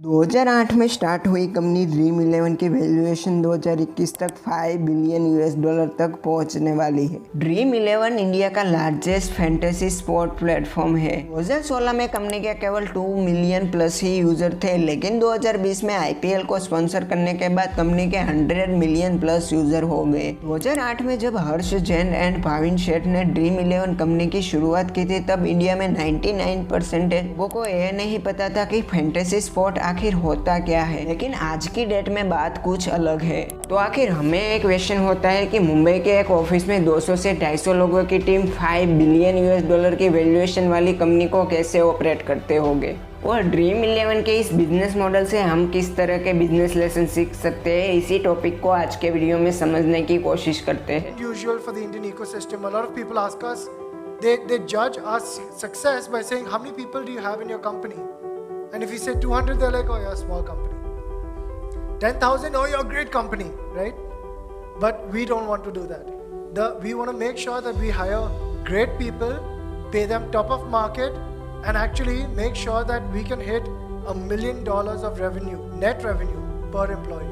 2008 में स्टार्ट हुई company dream eleven की वैल्यूएशन 2021 तक 5 बिलियन US डॉलर तक पहुंचने वाली है। ड्रीम इलेवन इंडिया का लार्जेस्ट फैंटेसी स्पोर्ट प्लेटफॉर्म है। 2016 में कंपनी के केवल 2 मिलियन प्लस ही यूजर थे, लेकिन 2020 में IPL को स्पॉन्सर करने के बाद कंपनी के 100 मिलियन प्लस यूजर हो गए। 2008 में जब हर्ष जैन एंड भाविन शेठ ने ड्रीम इलेवन कंपनी की शुरुआत की थी, तब इंडिया में 99% लोगों को यह नहीं पता था कि फैंटेसी स्पोर्ट आखिर होता क्या है। लेकिन आज की डेट में बात कुछ अलग है। तो आखिर हमें एक क्वेश्चन होता है कि मुंबई के एक ऑफिस में 200 से 250 लोगों की टीम 5 बिलियन US डॉलर की वैल्यूएशन वाली कंपनी को कैसे ऑपरेट करते होंगे, और ड्रीम इलेवन के इस बिजनेस मॉडल से हम किस तरह के बिजनेस लेसन सीख सकते हैं। इसी टॉपिक को आज के वीडियो में समझने की कोशिश करते हैं। Usual for the Indian ecosystem, a lot of people ask us, they judge our success by saying how many people do you have in your company. And if you say 200, they're like, oh, you're a small company. 10,000, oh, you're a great company, right? But we don't want to do that. We want to make sure that we hire great people, pay them top of market, and actually make sure that we can hit $1 million of revenue, net revenue per employee.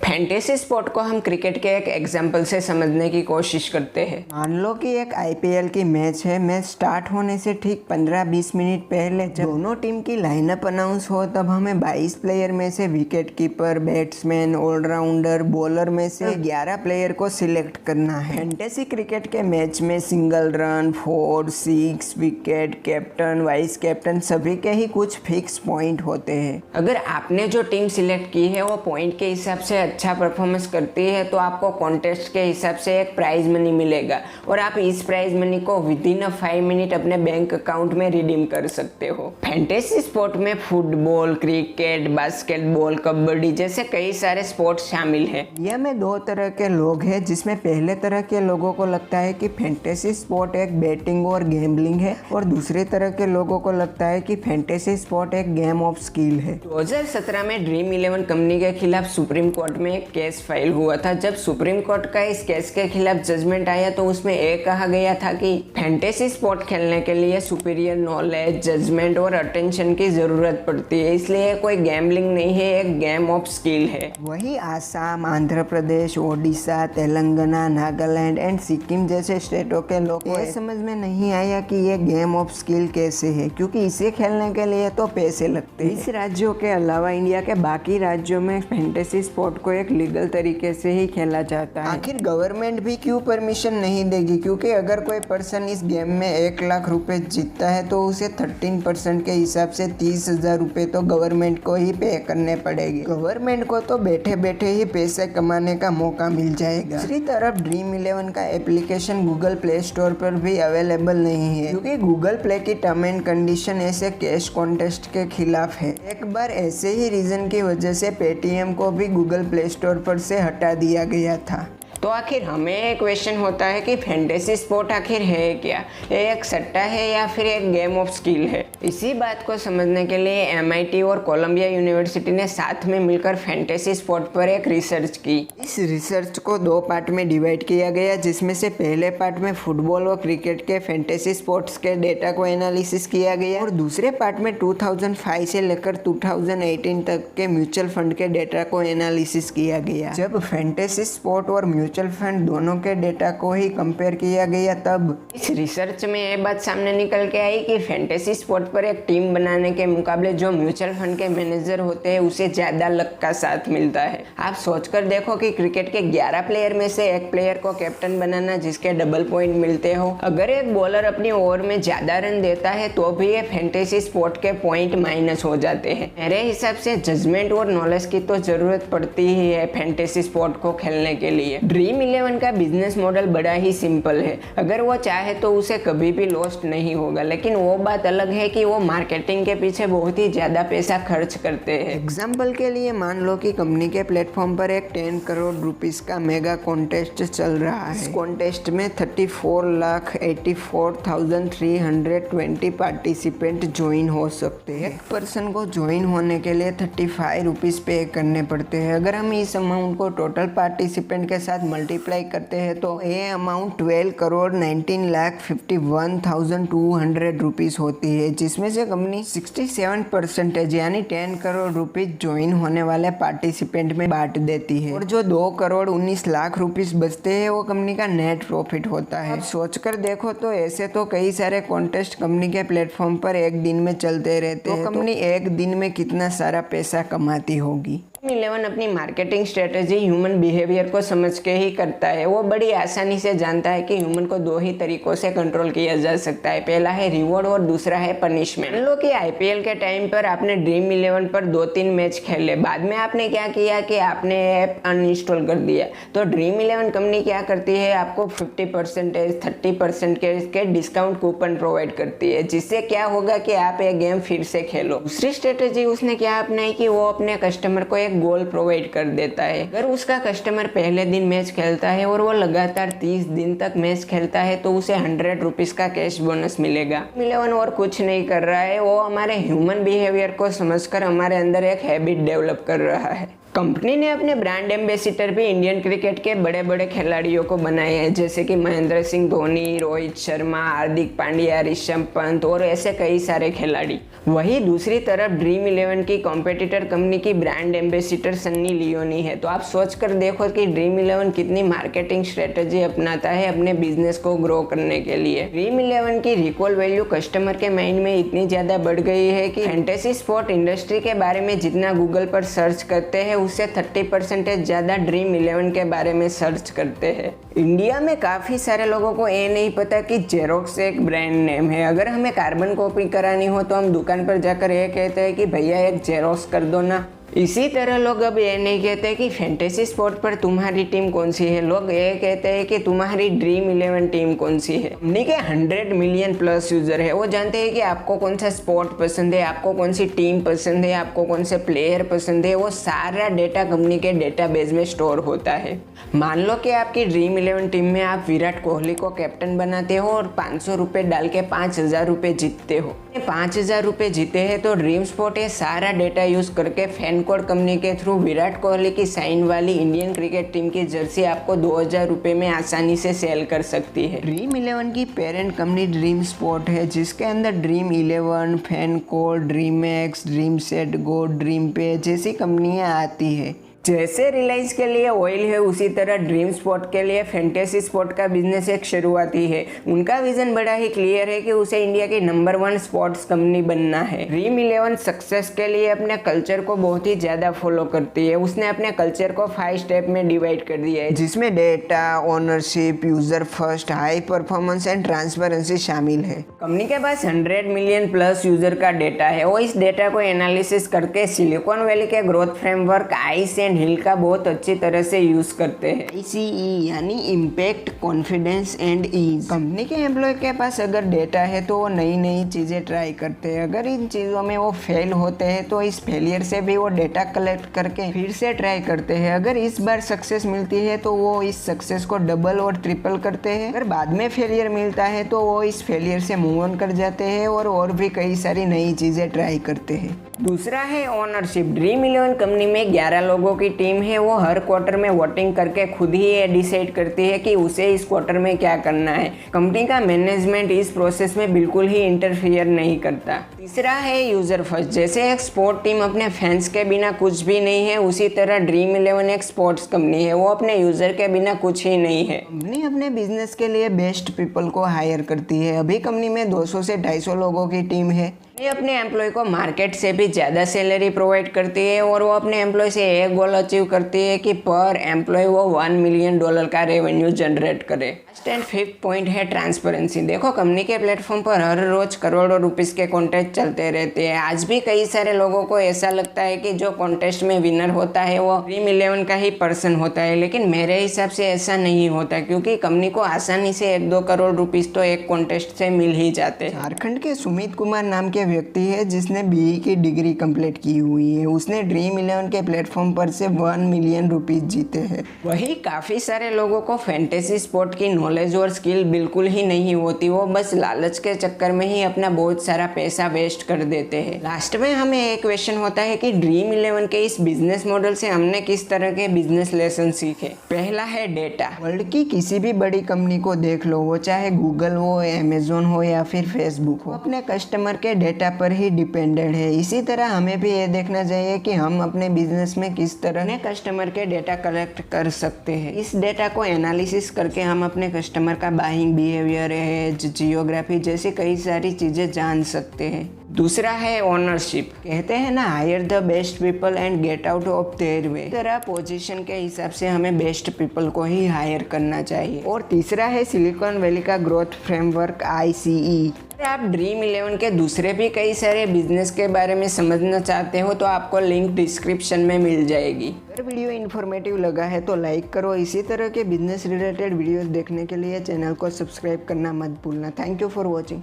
Fantasy sport को हम cricket के एक example से समझने की कोशिश करते हैं। मान लो कि एक IPL की मैच है। मैच स्टार्ट होने से ठीक 15-20 मिनट पहले जब दोनों टीम की लाइनअप अनाउंस हो, तब हमें 22 प्लेयर में से wicket keeper, batsman, all-rounder, bowler में से 11 प्लेयर को सिलेक्ट करना है। फैंटेसी क्रिकेट के मैच में single run, 4, 6 wicket, captain, vice captain सभी के ही कुछ फिक्स पॉइंट होते हैं। अगर आपने जो टीम सिलेक्ट की है वो पॉइंट के हिसाब से अच्छा परफॉर्मेंस करती है, तो आपको कॉन्टेस्ट के हिसाब से एक प्राइज मनी मिलेगा, और आप इस प्राइज मनी को विदिन 5 मिनट अपने बैंक अकाउंट में रिडीम कर सकते हो। फैंटेसी स्पोर्ट में फुटबॉल, क्रिकेट, बास्केटबॉल, कबड्डी जैसे कई सारे स्पोर्ट्स शामिल हैं। इंडिया में 2 तरह के लोग हैं, जिसमें पहले तरह के लोगों को लगता है कि फैंटेसी स्पोर्ट एक बैटिंग और गैम्बलिंग है, और दूसरे तरह के लोगों को लगता है कि फैंटेसी स्पोर्ट एक गेम ऑफ स्किल है। 2017 में ड्रीम इलेवन कंपनी के खिलाफ सुप्रीम कोर्ट में एक केस फाइल हुआ था। जब सुप्रीम कोर्ट का इस केस के खिलाफ जजमेंट आया, तो उसमें एक कहा गया था कि फैंटेसी स्पोर्ट खेलने के लिए सुपीरियर नॉलेज, जजमेंट और अटेंशन की जरूरत पड़ती है, इसलिए कोई गैम्बलिंग नहीं है, एक गेम ऑफ स्किल है। वही आसाम, आंध्र प्रदेश, ओडिशा, तेलंगाना, नागालैंड एंड सिक्किम जैसे स्टेटों के लोग को ये समझ में नहीं आया कि ये गेम ऑफ स्किल कैसे है, क्योंकि इसे खेलने के लिए तो पैसे लगते हैं। इस राज्यों के अलावा इंडिया के बाकी राज्यों में फैंटेसी स्पोर्ट को एक लीगल तरीके से ही खेला जाता है। आखिर गवर्नमेंट भी क्यों परमिशन नहीं देगी, क्योंकि अगर कोई पर्सन इस गेम में 1 लाख रुपए जीतता है, तो उसे 13% के हिसाब से 30,000 रुपए तो गवर्नमेंट को ही पे करने पड़ेंगे। गवर्नमेंट को तो बैठे बैठे ही पैसे कमाने का मौका मिल जाएगा। दूसरी तरफ ड्रीम इलेवन का एप्लीकेशन गूगल प्ले स्टोर पर भी अवेलेबल नहीं है, क्योंकि गूगल प्ले की टर्म एंड कंडीशन ऐसे कैश कॉन्टेस्ट के खिलाफ है। एक बार ऐसे ही रीजन की वजह से पेटीएम को भी गूगल प्ले स्टोर पर से हटा दिया गया था। तो आखिर हमें एक क्वेश्चन होता है कि फैंटेसी स्पोर्ट आखिर है क्या, ये एक सट्टा है या फिर एक गेम ऑफ स्किल है। इसी बात को समझने के लिए MIT और कोलंबिया यूनिवर्सिटी ने साथ में मिलकर फैंटेसी स्पोर्ट पर एक रिसर्च की। इस रिसर्च को 2 पार्ट में डिवाइड किया गया, जिसमें से पहले पार्ट में फुटबॉल और क्रिकेट के फैंटेसी स्पोर्ट्स के डेटा को एनालिसिस किया गया, और दूसरे पार्ट में 2005 से लेकर 2018 तक के म्यूचुअल फंड के डेटा को एनालिसिस किया गया। जब फैंटेसी स्पोर्ट और म्यूचुअल फंड दोनों के डेटा को ही कंपेयर किया गया, तब इस रिसर्च में ये बात सामने निकल के आई कि फैंटेसी स्पोर्ट पर एक टीम बनाने के मुकाबले जो म्यूचुअल फंड के मैनेजर होते हैं, उसे ज्यादा लक का साथ मिलता है। आप सोचकर देखो कि क्रिकेट के 11 प्लेयर में से एक प्लेयर को कैप्टन बनाना, जिसके डबल पॉइंट मिलते हो। अगर एक बॉलर अपनी ओवर में ज्यादा रन देता है, तो भी ये फैंटेसी स्पोर्ट के पॉइंट माइनस हो जाते हैं। मेरे हिसाब से जजमेंट और नॉलेज की तो जरूरत पड़ती ही है फैंटेसी स्पोर्ट को खेलने के लिए। ड्रीम इलेवन का बिजनेस मॉडल बड़ा ही सिंपल है। अगर वो चाहे तो उसे कभी भी लॉस्ट नहीं होगा, लेकिन वो बात अलग है कि वो मार्केटिंग के पीछे बहुत ही ज्यादा पैसा खर्च करते हैं। एग्जाम्पल के लिए मान लो कि कंपनी के प्लेटफॉर्म पर एक 10 करोड़ रुपीस का मेगा कॉन्टेस्ट चल रहा है। इस कॉन्टेस्ट में 34,84,320 पार्टिसिपेंट ज्वाइन हो सकते हैं। एक पर्सन को ज्वाइन होने के लिए 35 रुपीस पे करने पड़ते हैं। अगर हम इस अमाउंट को टोटल पार्टिसिपेंट के साथ मल्टीप्लाई करते हैं तो ये अमाउंट 12,19,51,200 रुपीज़ होती है, जिसमें से कंपनी 67% यानी 10 करोड़ रुपीज़ ज्वाइन होने वाले पार्टिसिपेंट में बांट देती है और जो 2,19,00,000 रुपीज़ बचते हैं वो कंपनी का नेट प्रॉफिट होता है। अब सोचकर देखो तो ऐसे तो कई सारे कॉन्टेस्ट कंपनी के प्लेटफॉर्म पर एक दिन में चलते रहते हैं, तो कंपनी एक दिन में कितना सारा पैसा कमाती होगी। ड्रीम11 अपनी मार्केटिंग स्ट्रेटेजी ह्यूमन बिहेवियर को समझ के ही करता है। वो बड़ी आसानी से जानता है कि ह्यूमन को दो ही तरीकों से कंट्रोल किया जा सकता है, पहला है रिवॉर्ड और दूसरा है पनिशमेंट। मान लो कि आईपीएल के टाइम पर आपने ड्रीम11 पर 2-3 मैच खेले, बाद में आपने क्या किया कि आपने ऐप अनइंस्टॉल कर दिया, तो ड्रीम11 कंपनी क्या करती है, आपको 50%, 30% के डिस्काउंट कूपन प्रोवाइड करती है, जिससे क्या होगा कि आप ये गेम फिर से खेलो। दूसरी स्ट्रेटेजी उसने क्या अपनाई कि वो अपने कस्टमर को एक गोल प्रोवाइड कर देता है। अगर उसका कस्टमर पहले दिन मैच खेलता है और वो लगातार 30 दिन तक मैच खेलता है तो उसे 100 रुपीज़ का कैश बोनस मिलेगा। ड्रीम11 और कुछ नहीं कर रहा है, वो हमारे ह्यूमन बिहेवियर को समझकर हमारे अंदर एक हैबिट डेवलप कर रहा है। कंपनी ने अपने ब्रांड एम्बेसडर भी इंडियन क्रिकेट के बड़े बड़े खिलाड़ियों को बनाए हैं, जैसे कि महेंद्र सिंह धोनी, रोहित शर्मा, हार्दिक पांड्या, ऋषभ पंत और ऐसे कई सारे खिलाड़ी। वहीं दूसरी तरफ ड्रीम11 की कॉम्पिटिटर कंपनी की ब्रांड एम्बेसडर सन्नी लियोनी है। तो आप सोच कर देखो कि ड्रीम11 कितनी मार्केटिंग स्ट्रेटेजी अपनाता है अपने बिजनेस को ग्रो करने के लिए। ड्रीम11 की रिकॉल वैल्यू कस्टमर के माइंड में इतनी ज़्यादा बढ़ गई है कि फैंटेसी स्पोर्ट इंडस्ट्री के बारे में जितना गूगल पर सर्च करते हैं उससे 30% ज़्यादा ड्रीम11 के बारे में सर्च करते हैं। इंडिया में काफ़ी सारे लोगों को ये नहीं पता कि जेरोक्स एक ब्रांड नेम है। अगर हमें कार्बन कॉपी करानी हो तो हम दुकान पर जाकर ये कहते हैं कि भैया एक जेरोक्स कर दो ना। इसी तरह लोग अब ये नहीं कहते कि फैंटेसी स्पोर्ट पर तुम्हारी टीम कौन सी है, लोग ये कहते हैं कि तुम्हारी ड्रीम11 टीम कौन सी है। कंपनी के 100 मिलियन प्लस यूजर है, वो जानते हैं कि आपको कौन सा स्पोर्ट पसंद है, आपको कौन सी टीम पसंद है, आपको कौन से प्लेयर पसंद है। वो सारा डेटा कंपनी के डेटाबेस में स्टोर होता है। मान लो कि आपकी ड्रीम11 टीम में आप विराट कोहली को कैप्टन बनाते हो और 500 रुपये डाल के 5,000 रुपये जीतते हो। 5,000 रुपये जीते हैं तो ड्रीम स्पोर्ट ये सारा डेटा यूज करके फैन कोड कंपनी के थ्रू विराट कोहली की साइन वाली इंडियन क्रिकेट टीम की जर्सी आपको 2,000 रुपये में आसानी से सेल कर सकती है। ड्रीम11 की पेरेंट कंपनी ड्रीम स्पोर्ट है, जिसके अंदर ड्रीम11, FanCode, DreamX, DreamSetGo, DreamPay जैसी कंपनियां आती है। जैसे रिलायंस के लिए ऑयल है उसी तरह ड्रीम स्पोर्ट के लिए फैंटेसी स्पोर्ट का बिजनेस एक शुरुआती है। उनका विजन बड़ा ही क्लियर है कि उसे इंडिया की नंबर 1 स्पोर्ट्स कंपनी बनना है। ड्रीम11 सक्सेस के लिए अपने कल्चर को बहुत ही ज़्यादा फॉलो करती है। उसने अपने कल्चर को 5 स्टेप में डिवाइड कर दिया है, जिसमें data, ownership, user first, high performance and transparency शामिल है। कंपनी के पास 100 मिलियन प्लस यूजर का डेटा है। वो इस डेटा को एनालिसिस करके सिलिकॉन वैली के ग्रोथ फ्रेमवर्क आइस एंड हिल का बहुत अच्छी तरह से यूज करते हैं। ICE यानी impact, confidence and ease. Company के एम्प्लॉय के पास अगर डेटा है तो वो नई नई चीज़ें ट्राई करते हैं। अगर इन चीज़ों में वो फेल होते हैं तो इस फेलियर से भी वो डेटा कलेक्ट करके फिर से ट्राई करते हैं। अगर इस बार सक्सेस मिलती है तो वो इस सक्सेस को डबल और ट्रिपल करते हैं। अगर बाद में फेलियर मिलता है तो वो इस फेलियर से मूव ऑन कर जाते हैं और भी कई सारी नई चीज़ें ट्राई करते हैं। दूसरा है ओनरशिप। ड्रीम11 कंपनी में 11 लोगों की टीम है। वो हर क्वार्टर में वोटिंग करके खुद ही ये डिसाइड करती है कि उसे इस क्वार्टर में क्या करना है। कंपनी का मैनेजमेंट इस प्रोसेस में बिल्कुल ही इंटरफियर नहीं करता। तीसरा है यूजर फर्स्ट। जैसे एक स्पोर्ट टीम अपने फैंस के बिना कुछ भी नहीं है, उसी तरह ड्रीम11 एक स्पोर्ट्स कंपनी है। वो अपने यूजर के बिना कुछ ही नहीं है। कंपनी अपने बिजनेस के लिए बेस्ट पीपल को हायर करती है। अभी कंपनी में 200 से 250 लोगों की टीम है। ये अपने एम्प्लॉय को मार्केट से भी ज़्यादा सैलरी प्रोवाइड करती है और वो अपने एम्प्लॉय से एक गोल अचीव करती है कि पर एम्प्लॉय वो $1 मिलियन का रेवेन्यू जनरेट करे। लास्ट एंड 5th पॉइंट है ट्रांसपेरेंसी। देखो, कंपनी के प्लेटफॉर्म पर हर रोज करोड़ों रुपीस के कॉन्टेस्ट चलते रहते हैं। आज भी कई सारे लोगों को ऐसा लगता है कि जो कॉन्टेस्ट में विनर होता है वो ड्रीम11 का ही पर्सन होता है, लेकिन मेरे हिसाब से ऐसा नहीं होता, क्योंकि कंपनी को आसानी से 1-2 करोड़ रुपीस तो एक कॉन्टेस्ट से मिल ही जाते हैं। झारखंड के सुमित कुमार नाम के व्यक्ति है जिसने BE की डिग्री कंप्लीट की हुई है। उसने ड्रीम 11 के प्लेटफॉर्म पर से 1 मिलियन रुपीज जीते हैं। वही काफ़ी सारे लोगों को फैंटेसी स्पोर्ट की नॉलेज और स्किल बिल्कुल ही नहीं होती, वो बस लालच के चक्कर में ही अपना बहुत सारा पैसा वेस्ट कर देते हैं। लास्ट में हमें एक क्वेश्चन होता है कि ड्रीम 11 के इस बिजनेस मॉडल से हमने किस तरह के बिजनेस लेसन सीखे। पहला है डेटा। वर्ल्ड की किसी भी बड़ी कंपनी को देख लो, वो चाहे गूगल हो, अमेजोन हो या फिर फेसबुक हो, अपने कस्टमर के डेटा पर ही डिपेंडेंट है। इसी तरह हमें भी ये देखना चाहिए कि हम अपने बिजनेस में किस तरह कस्टमर के डेटा कलेक्ट कर सकते हैं। इस डेटा को एनालिसिस करके हम अपने कस्टमर का बाइंग बिहेवियर, एज, जियोग्राफी जैसी कई सारी चीजें जान सकते हैं। दूसरा है ओनरशिप। कहते हैं ना, hire the best people and get out of their way. तरह पोजीशन के हिसाब से हमें बेस्ट पीपल को ही हायर करना चाहिए। और तीसरा है सिलिकॉन वैली का ग्रोथ फ्रेमवर्क ICE। अगर आप ड्रीम 11 के दूसरे भी कई सारे बिजनेस के बारे में समझना चाहते हो तो आपको लिंक डिस्क्रिप्शन में मिल जाएगी। अगर वीडियो इन्फॉर्मेटिव लगा है तो लाइक करो। इसी तरह के बिजनेस रिलेटेड वीडियोस देखने के लिए चैनल को सब्सक्राइब करना मत भूलना। Thank you for watching.